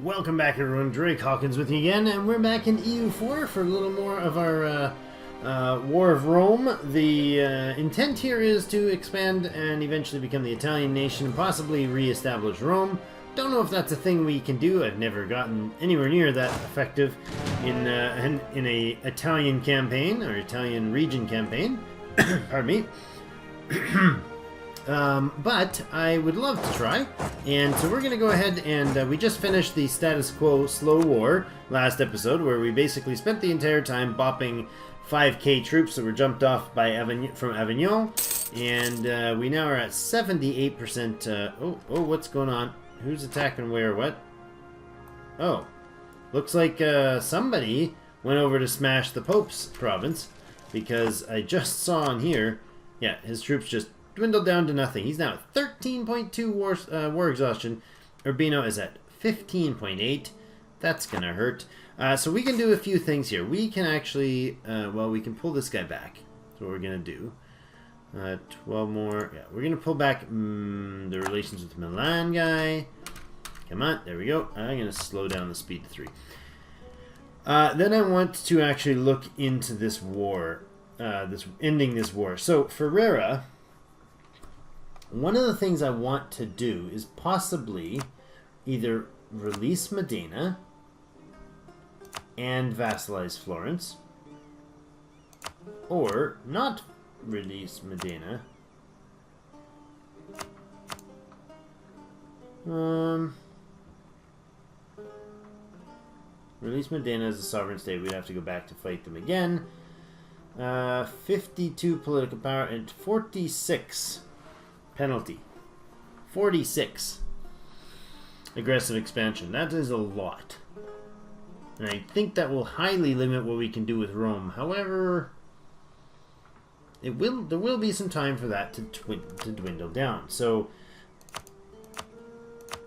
Welcome back, everyone. Drake Hawkins with you again, and we're back in EU4 for a little more of our War of Rome. The intent here is to expand and eventually become the Italian nation and possibly re-establish Rome. Don't know if that's a thing we can do. I've never gotten anywhere near that effective in a Italian campaign or Italian region campaign. Pardon me. But I would love to try, and so we're going to go ahead and we just finished the status quo slow war last episode, where we basically spent the entire time bopping 5k troops that were jumped off by from Avignon, and we now are at 78%. Oh, what's going on? Who's attacking where? What? Oh, looks like somebody went over to smash the Pope's province, because I just saw on here, yeah, his troops just dwindled down to nothing. He's now at 13.2 war exhaustion. Urbino is at 15.8. That's gonna hurt. So we can do a few things here. We can actually, well, we can pull this guy back. That's what we're gonna do. 12 more. Yeah, we're gonna pull back the relations with the Milan guy. Come on, there we go. I'm gonna slow down the speed to 3. Then I want to actually look into this war, ending this war. So Ferrara. One of the things I want to do is possibly either release Modena and vassalize Florence, or not release Modena. Release Modena as a sovereign state. We'd have to go back to fight them again. 52 political power and 46 penalty. 46 aggressive expansion. That is a lot. And I think that will highly limit what we can do with Rome. However, there will be some time for that to dwindle down. So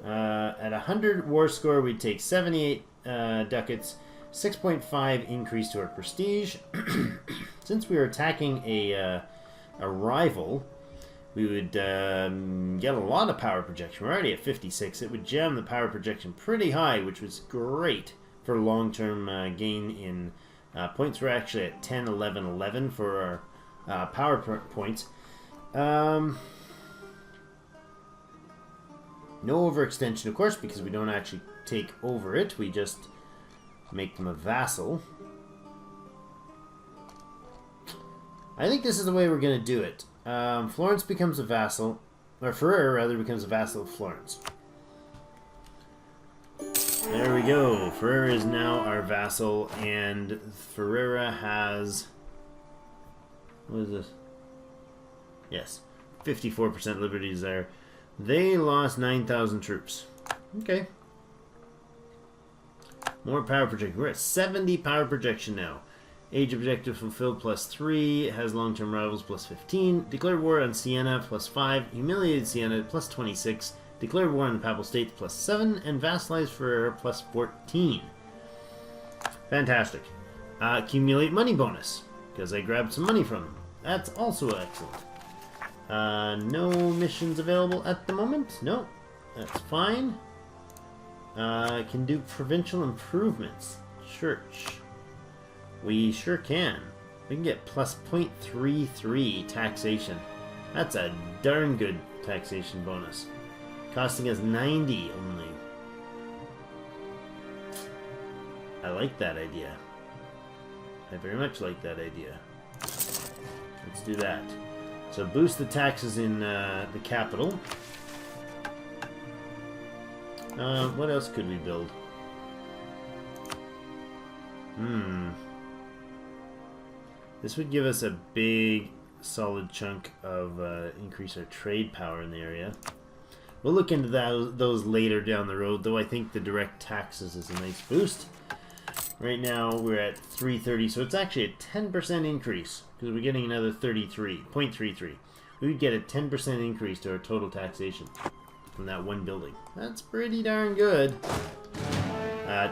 at 100 war score, we'd take 78 ducats, 6.5 increase to our prestige. Since we are attacking a rival, we would get a lot of power projection. We're already at 56. It would jam the power projection pretty high, which was great for long-term gain in points. We're actually at 10, 11, 11 for our power points. No overextension, of course, because we don't actually take over it. We just make them a vassal. I think this is the way we're going to do it. Florence becomes a vassal, or Ferrara rather becomes a vassal of Florence. There we go. Ferrara is now our vassal, and Ferrara has, what is this? Yes, 54% liberties there. They lost 9,000 troops. Okay. More power projection. We're at 70 power projection now. Age objective fulfilled +3, has long-term rivals +15, declared war on Siena +5, humiliated Siena +26, declared war on the Papal States +7, and vassalized Ferrara +14. Fantastic. Accumulate money bonus, because I grabbed some money from them. That's also excellent. No missions available at the moment. No, that's fine. Can do provincial improvements. Church. We sure can. We can get +0.33 taxation. That's a darn good taxation bonus. Costing us 90 only. I like that idea. I very much like that idea. Let's do that. So boost the taxes in the capital. What else could we build? This would give us a big, solid chunk of increase our trade power in the area. We'll look into those later down the road, though I think the direct taxes is a nice boost. Right now we're at 330, so it's actually a 10% increase, because we're getting another 0.33. We would get a 10% increase to our total taxation from that one building. That's pretty darn good.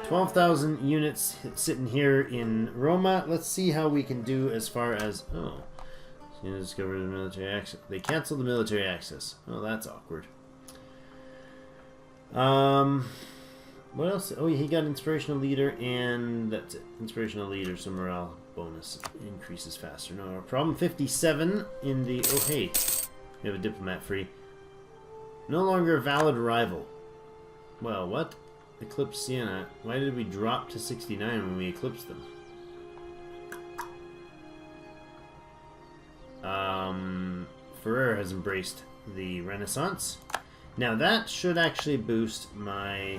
12,000 units sitting here in Roma. Let's see how we can do as far as... Oh, so discovered the military access. They canceled the military access. Oh, that's awkward. What else? Oh, he got inspirational leader, and that's it. Inspirational leader, so morale bonus increases faster. No problem. 57 in the... Oh, hey. We have a diplomat free. No longer a valid rival. Well, what? Eclipse Siena. Why did we drop to 69 when we eclipsed them? Ferrer has embraced the Renaissance. Now that should actually boost my...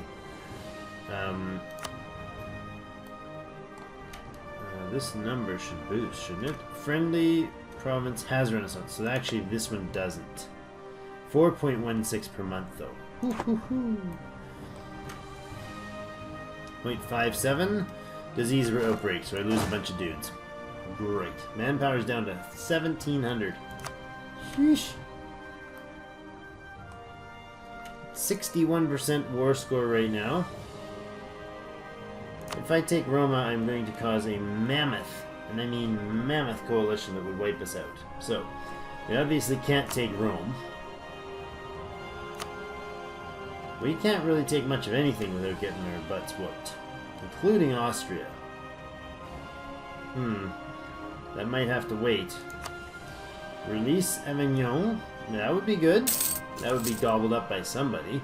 this number should boost, shouldn't it? Friendly province has Renaissance, so actually this one doesn't. 4.16 per month, though. 0.57 disease outbreak, so I lose a bunch of dudes. Great. Manpower's down to 1,700. Sheesh. 61% war score right now. If I take Roma, I'm going to cause a mammoth, and I mean mammoth coalition that would wipe us out. So, we obviously can't take Rome. We can't really take much of anything without getting our butts whooped. Including Austria. That might have to wait. Release Avignon. That would be good. That would be gobbled up by somebody.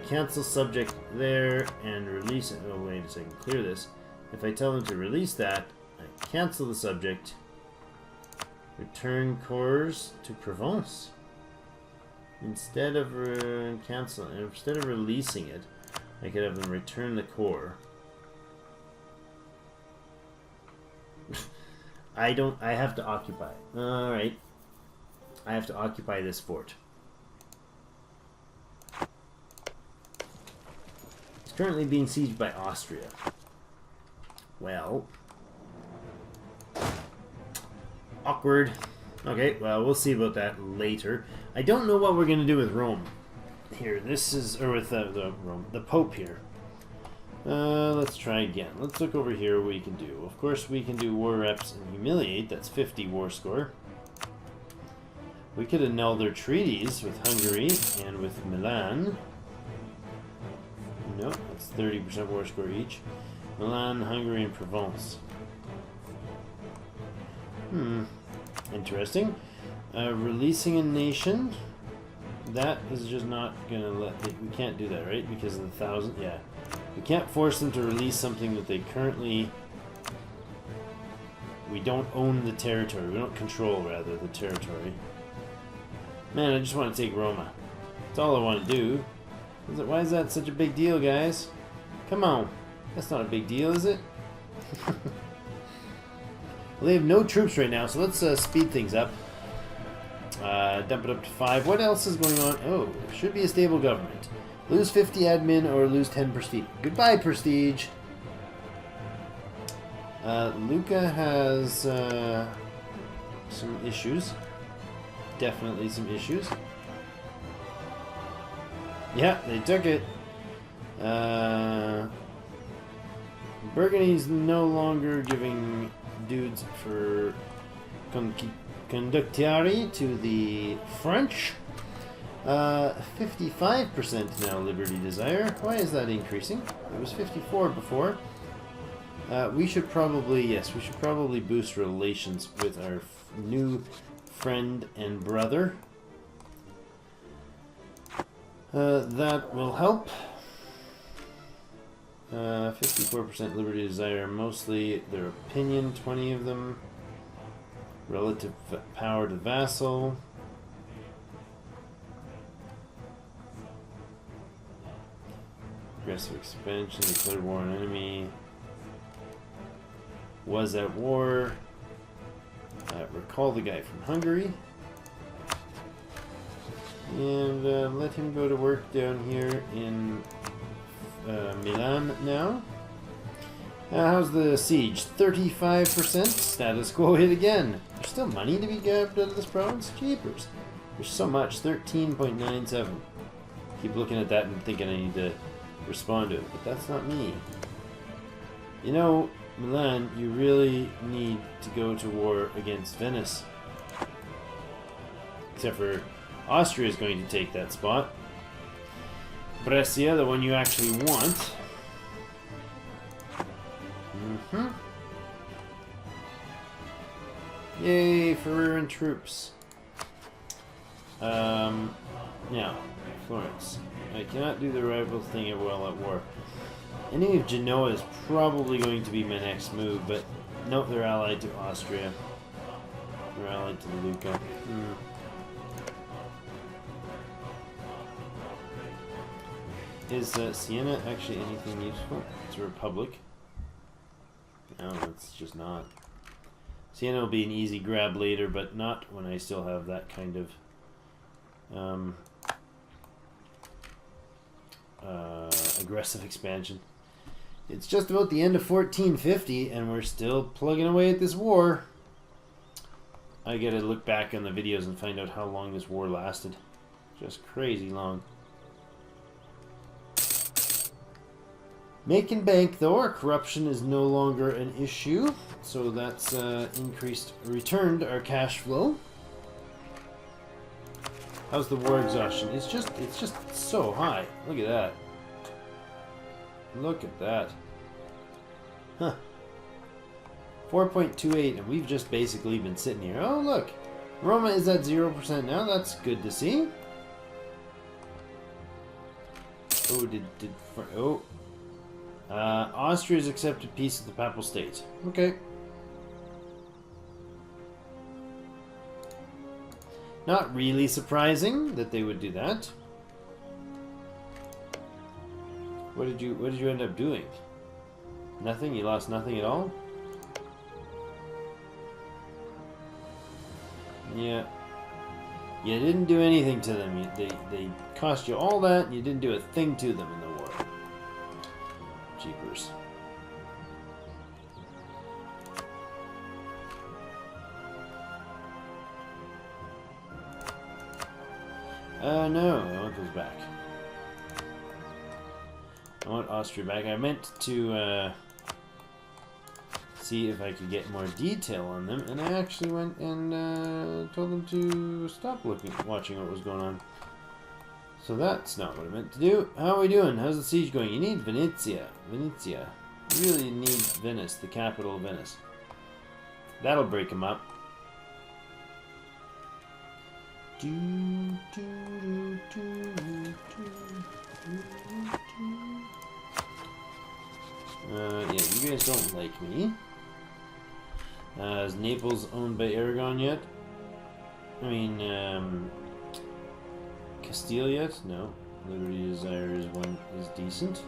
Cancel subject there and release it. Oh, wait a second. Clear this. If I tell them to release that, I cancel the subject. Return cores to Provence. Instead of instead of releasing it, I could have them return the core. I have to occupy. Alright. I have to occupy this fort. It's currently being sieged by Austria. Well. Awkward. Okay, well, we'll see about that later. I don't know what we're going to do with Rome here. This is, or with the Pope here. Let's try again. Let's look over here what we can do. Of course, we can do war reps and humiliate. That's 50 war score. We could annul their treaties with Hungary and with Milan. Nope, that's 30% war score each. Milan, Hungary, and Provence. Interesting. Releasing a nation. That is just not gonna let... We can't do that, right? Because of the 1,000... Yeah. We can't force them to release something that they currently... We don't own the territory. We don't control, rather, the territory. Man, I just want to take Roma. That's all I want to do. Why is that such a big deal, guys? Come on. That's not a big deal, is it? Well, they have no troops right now, so let's speed things up. Dump it up to 5. What else is going on? Oh, should be a stable government. Lose 50 admin or lose 10 prestige. Goodbye, prestige. Luca has some issues. Definitely some issues. Yeah, they took it. Burgundy's no longer giving dudes for conductiari to the French. 55% now Liberty Desire. Why is that increasing? It was 54 before. We should probably, yes, we should probably boost relations with our new friend and brother. That will help. 54% Liberty Desire, mostly their opinion, 20 of them. Relative power to vassal. Aggressive expansion, declared war on enemy. Was at war. Recall the guy from Hungary. And let him go to work down here in Milan now. How's the siege? 35%. Status quo hit again. There's still money to be grabbed out of this province? Jeepers. There's so much. 13.97. Keep looking at that and thinking I need to respond to it, but that's not me. You know, Milan, you really need to go to war against Venice. Except for Austria is going to take that spot. Brescia, the one you actually want. Yay for rear-end troops. Now, Florence. I cannot do the rival thing while at war. Any of Genoa is probably going to be my next move, but nope, they're allied to Austria. They're allied to Lucca. Is Siena actually anything useful? It's a republic. No, it's just not. Siena will be an easy grab later, but not when I still have that kind of aggressive expansion. It's just about the end of 1450, and we're still plugging away at this war. I gotta look back on the videos and find out how long this war lasted. Just crazy long. Making bank, though, our corruption is no longer an issue, so that's returned our cash flow. How's the war exhaustion? It's just so high. Look at that. Look at that. Huh. 4.28, and we've just basically been sitting here. Oh, look. Roma is at 0% now. That's good to see. Oh, Austria's accepted peace with the Papal States. Okay. Not really surprising that they would do that. What did you end up doing? Nothing? You lost nothing at all? Yeah. You didn't do anything to them. They cost you all that, and you didn't do a thing to them in the war. Jeepers. No, I want those back. I want Austria back. I meant to see if I could get more detail on them, and I actually went and told them to stop watching what was going on. So that's not what I meant to do. How are we doing? How's the siege going? You need Venezia. Venezia. You really need Venice, the capital of Venice. That'll break them up. Yeah, you guys don't like me. Is Naples owned by Aragon yet? I mean, Castile yet? No. Liberty Desire is decent.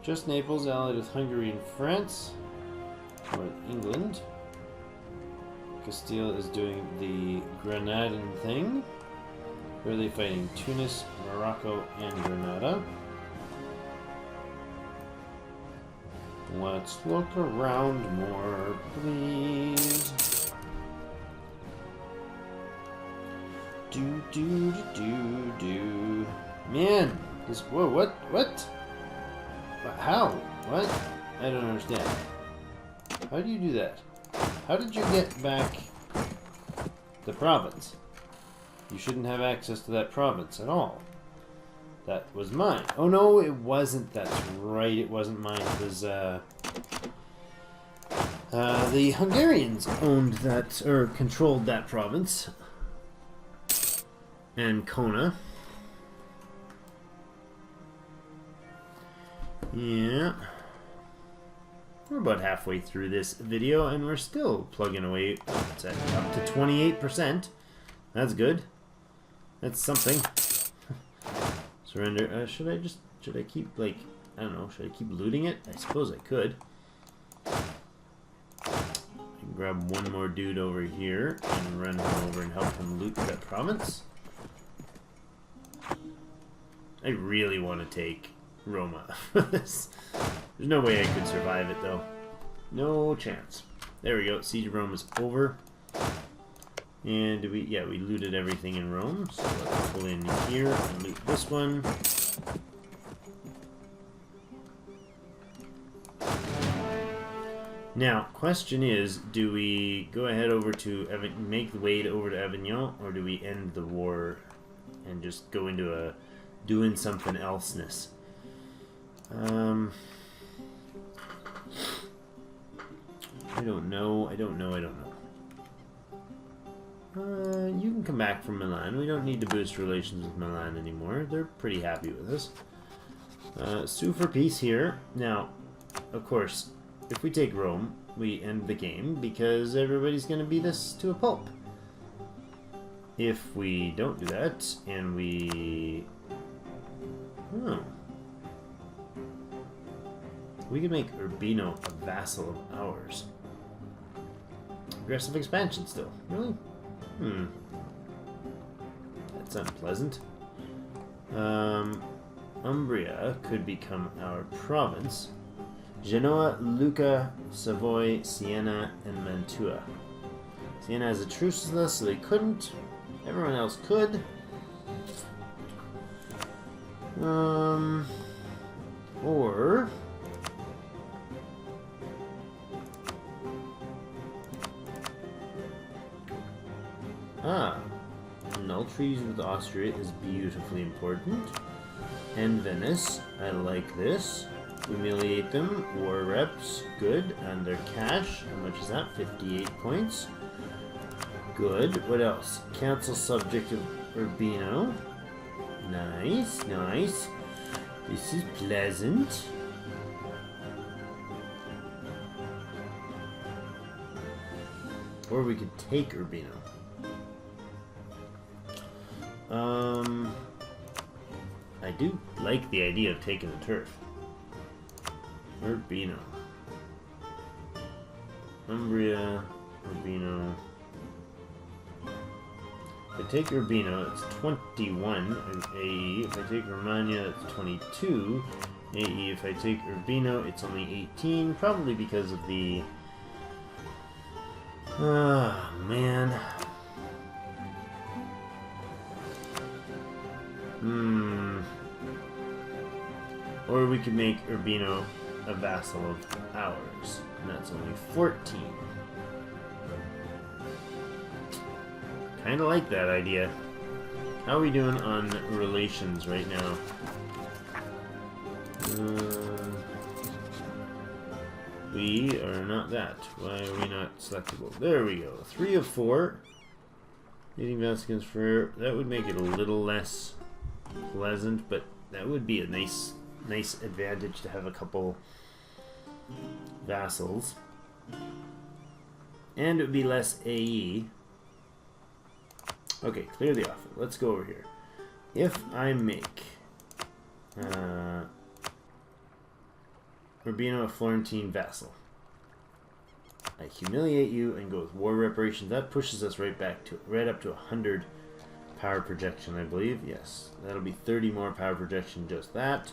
Just Naples allied with Hungary and France. Or with England. Castile is doing the Granadan thing. Who are they fighting? Tunis, Morocco, and Granada. Let's look around more, please. Do. Man, this whoa, what? How? What? I don't understand. How do you do that? How did you get back the province? You shouldn't have access to that province at all. That was mine. Oh no, it wasn't. That's right, it wasn't mine. It was the Hungarians owned that, or controlled that province. Ancona. Yeah. We're about halfway through this video, and we're still plugging away. It's at up to 28%. That's good. That's something. Surrender. Should I keep, like, I don't know, should I keep looting it? I suppose I could. I can grab one more dude over here and run him over and help him loot that province. I really want to take Roma. There's no way I could survive it, though. No chance. There we go. Siege of Rome is over. And we looted everything in Rome. So let's pull in here and loot this one. Now, question is, do we go ahead over to make the way over to Avignon, or do we end the war and just go into a doing something elseness. I don't know. You can come back from Milan. We don't need to boost relations with Milan anymore. They're pretty happy with us. Sue for peace here. Now, of course, if we take Rome, we end the game because everybody's going to beat us to a pulp. If we don't do that, and we... Oh. We can make Urbino a vassal of ours. Aggressive expansion still. Really? That's unpleasant. Umbria could become our province. Genoa, Lucca, Savoy, Siena, and Mantua. Siena has a truce with us, so they couldn't. Everyone else could. Or... null treaties with Austria is beautifully important. And Venice, I like this. Humiliate them, war reps, good. And their cash, how much is that? 58 points. Good. What else? Cancel subject of Urbino. Nice, nice. This is pleasant. Or we could take Urbino. I do like the idea of taking the turf. Urbino. Umbria, Urbino. If I take Urbino, it's 21 AE. If I take Romagna, it's 22 AE. If I take Urbino, it's only 18. Probably because of the... Oh, man. Or we could make Urbino a vassal of ours. And that's only 14. Kinda like that idea. How are we doing on relations right now? We are not that. Why are we not selectable? There we go. 3 of 4. Meeting Vascans for... That would make it a little less pleasant, but that would be a nice advantage to have a couple vassals. And it would be less AE. Okay, clear the offer. Let's go over here. If I make Urbino a Florentine vassal, I humiliate you and go with war reparations. That pushes us right up to 100 power projection, I believe. Yes, that'll be 30 more power projection, just that.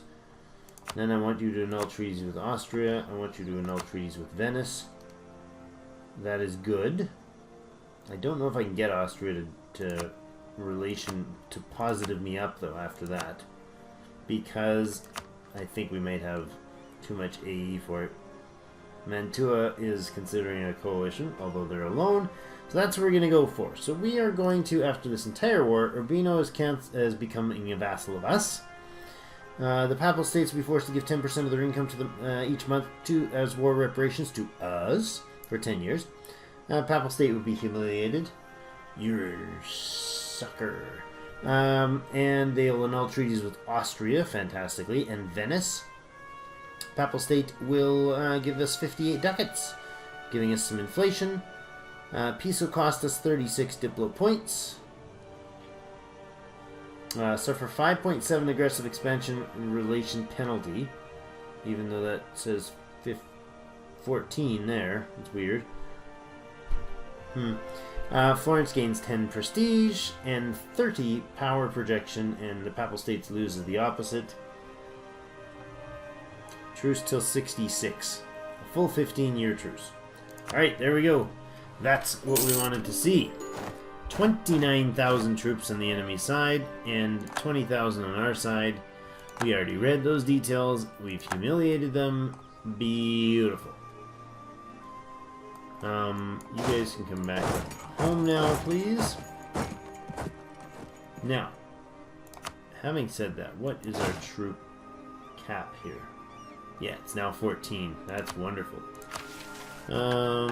Then I want you to annul treaties with Austria. I want you to annul treaties with Venice. That is good. I don't know if I can get Austria to relation to positive me up though after that, because I think we might have too much AE for it. Mantua is considering a coalition, although they're alone, so that's what we're going to go for. So we are going to, after this entire war, Urbino is becoming a vassal of us. The Papal States will be forced to give 10% of their income to them each month as war reparations to us for 10 years. Papal State would be humiliated. You're a sucker. And they'll annul treaties with Austria, fantastically, and Venice. Papal State will give us 58 ducats, giving us some inflation. Peace will cost us 36 Diplo points. Suffer 5.7 aggressive expansion relation penalty, even though that says 14 there. It's weird. Florence gains 10 prestige and 30 power projection, and the Papal States loses the opposite. Truce till 66. A full 15-year truce. Alright, there we go. That's what we wanted to see. 29,000 troops on the enemy side and 20,000 on our side. We already read those details. We've humiliated them. Beautiful. You guys can come back home now, please. Now, having said that, what is our troop cap here? Yeah, it's now 14. That's wonderful. Our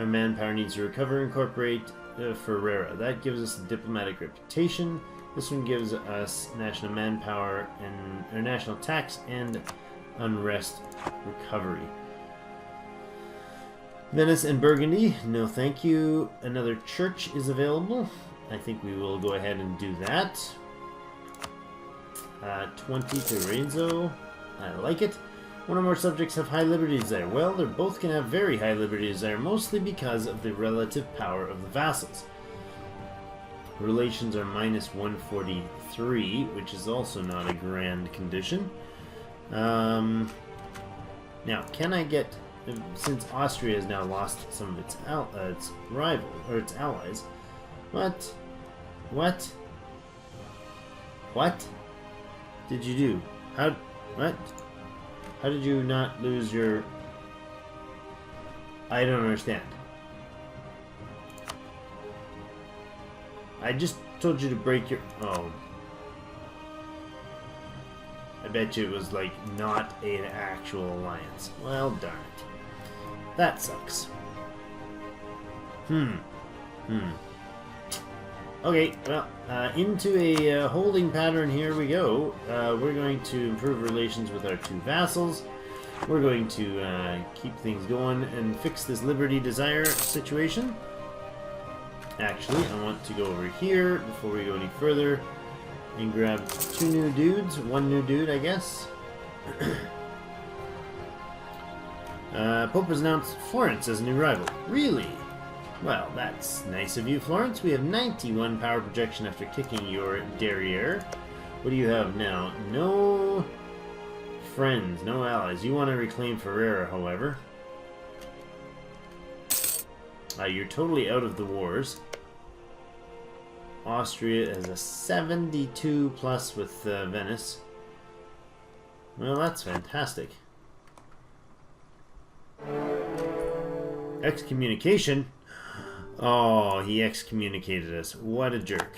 manpower needs to recover and incorporate Ferrera. That gives us a diplomatic reputation. This one gives us national manpower and or national tax and unrest recovery. Venice and Burgundy, no thank you. Another church is available. I think we will go ahead and do that. 20 to Renzo. I like it. One or more subjects have high liberty desire. Well, they're both going to have very high liberty desire, mostly because of the relative power of the vassals. Relations are minus 143, which is also not a grand condition. Now, can I get... Since Austria has now lost some of its rival, or its allies... What? What? What did you do? How... What? How did you not lose your... I don't understand. I just told you to break your... Oh. I bet you it was, like, not an actual alliance. Well, darn it. That sucks. Okay, well, into a holding pattern here we go. We're going to improve relations with our two vassals. We're going to keep things going and fix this liberty desire situation. Actually, I want to go over here before we go any further and grab two new dudes. One new dude, I guess. Pope has announced Florence as a new rival. Really? Well, that's nice of you, Florence. We have 91 power projection after kicking your derriere. What do you have now? No friends, no allies. You want to reclaim Ferrera, however. You're totally out of the wars. Austria has a 72 plus with Venice. Well, that's fantastic. Excommunication? Oh, he excommunicated us. What a jerk.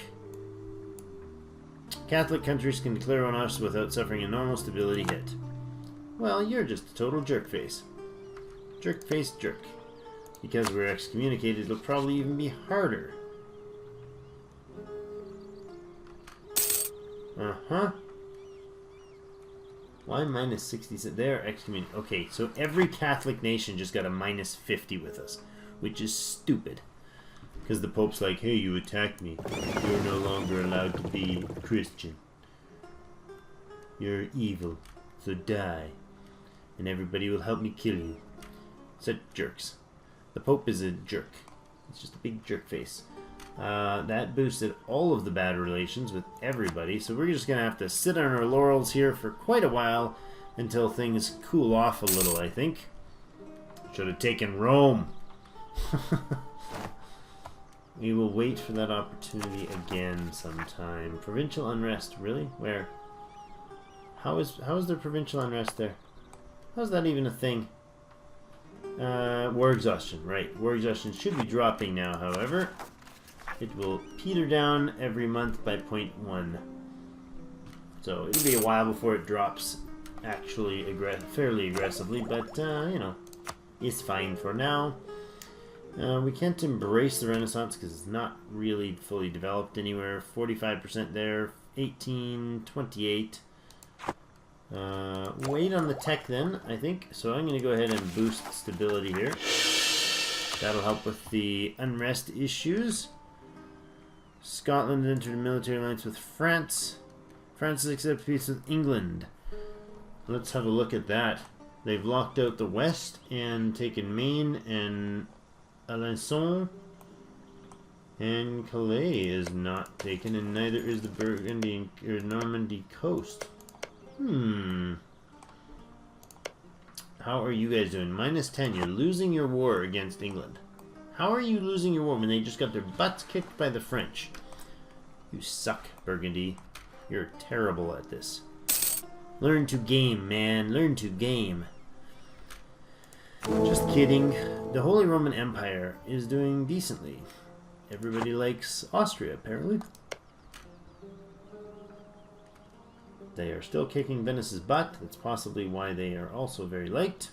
Catholic countries can declare on us without suffering a normal stability hit. Well, you're just a total jerk face. Jerk face jerk. Because we're excommunicated, it'll probably even be harder. Uh-huh. Why minus 60? They're excommunicated. Okay, so every Catholic nation just got a minus 50 with us, which is stupid. Because the Pope's like, hey, you attacked me. You're no longer allowed to be Christian. You're evil, so die. And everybody will help me kill you. Such jerks. The Pope is a jerk. It's just a big jerk face. That boosted all of the bad relations with everybody, so we're just going to have to sit on our laurels here for quite a while until things cool off a little, I think. Should have taken Rome. We will wait for that opportunity again sometime. Provincial unrest, really? Where? How is there provincial unrest there? How's that even a thing? War exhaustion, right. War exhaustion should be dropping now, however. It will peter down every month by 0.1. So it'll be a while before it drops actually fairly aggressively, but, you know, it's fine for now. We can't embrace the Renaissance because it's not really fully developed anywhere. 45% there, 18, 28. Wait on the tech then, I think. So I'm going to go ahead and boost stability here. That'll help with the unrest issues. Scotland entered a military alliance with France. France has accepted peace with England. Let's have a look at that. They've locked out the West and taken Maine and Alençon. And Calais is not taken, and neither is the Burgundy or Normandy coast. How are you guys doing? Minus 10. You're losing your war against England. How are you losing your war when they just got their butts kicked by the French? You suck, Burgundy. You're terrible at this. Learn to game, man. Learn to game. Just kidding. The Holy Roman Empire is doing decently. Everybody likes Austria, apparently. They are still kicking Venice's butt. That's possibly why they are also very liked.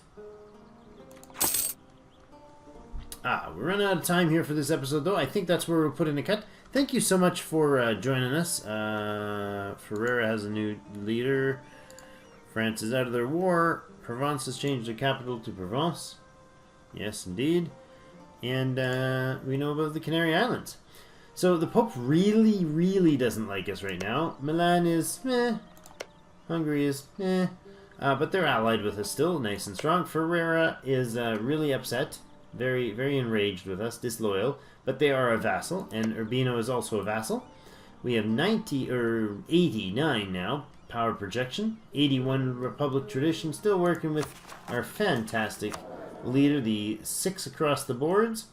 We're running out of time here for this episode, though. I think that's where we'll put in a cut. Thank you so much for joining us. Ferrara has a new leader. France is out of their war. Provence has changed their capital to Provence. Yes, indeed. And we know about the Canary Islands. So the Pope really, really doesn't like us right now. Milan is meh. Hungary is meh. But they're allied with us still, nice and strong. Ferrara is really upset. Very, very enraged with us, disloyal. But they are a vassal, and Urbino is also a vassal. We have 89 now. Power projection. 81 Republic tradition. Still working with our fantastic leader, the 6 across the boards.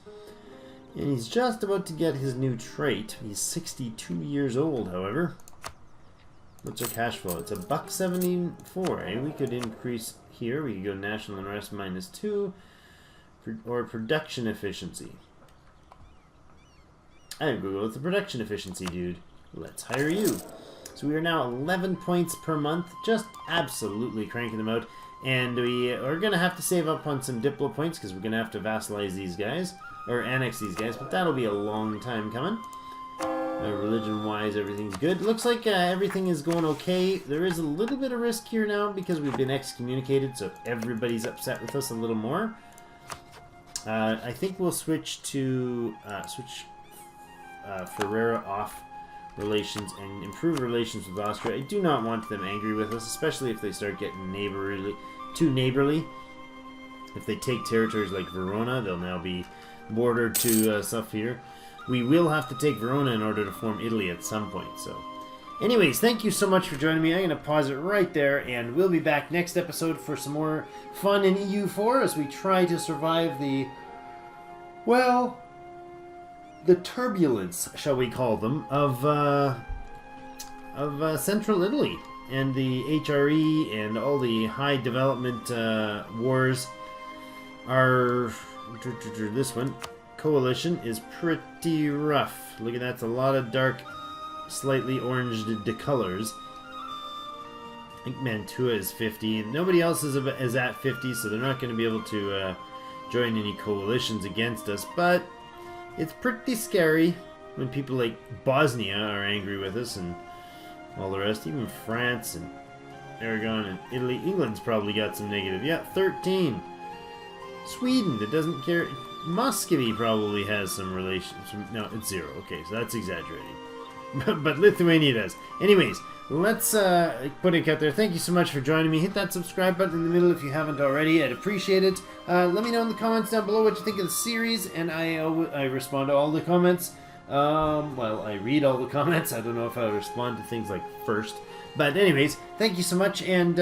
And he's just about to get his new trait. He's 62 years old, however. What's our cash flow? It's $1.74, eh? We could increase here. We could go national unrest -2. Or production efficiency. I'm going to go with the production efficiency, dude. Let's hire you. So we are now 11 points per month. Just absolutely cranking them out. And we are going to have to save up on some Diplo points because we're going to have to vassalize these guys. Or annex these guys. But that'll be a long time coming. Religion-wise, everything's good. Looks like everything is going okay. There is a little bit of risk here now because we've been excommunicated. So everybody's upset with us a little more. I think we'll switch to Ferrara off relations and improve relations with Austria. I do not want them angry with us, especially if they start getting too neighborly. If they take territories like Verona, they'll now be bordered to stuff here. We will have to take Verona in order to form Italy at some point. So, anyways, thank you so much for joining me. I'm going to pause it right there, and we'll be back next episode for some more fun in EU4 as we try to survive the turbulence, shall we call them, of Central Italy and the HRE and all the high development wars. This one, coalition, is pretty rough. Look at that, it's a lot of dark, slightly oranged colors. I think Mantua is 50. Nobody else is at 50, so they're not going to be able to join any coalitions against us. But it's pretty scary when people like Bosnia are angry with us and all the rest. Even France and Aragon and Italy. England's probably got some negative. Yeah, 13. Sweden, that doesn't care. Muscovy probably has some relations. No, it's 0. Okay, so that's exaggerating. But Lithuania does. Anyways, let's put a cut there. Thank you so much for joining me. Hit that subscribe button in the middle if you haven't already. I'd appreciate it. Let me know in the comments down below what you think of the series, and I respond to all the comments. Well, I read all the comments. I don't know if I'll respond to things like first. But anyways, thank you so much, and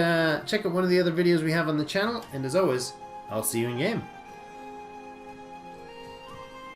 check out one of the other videos we have on the channel. And as always, I'll see you in game.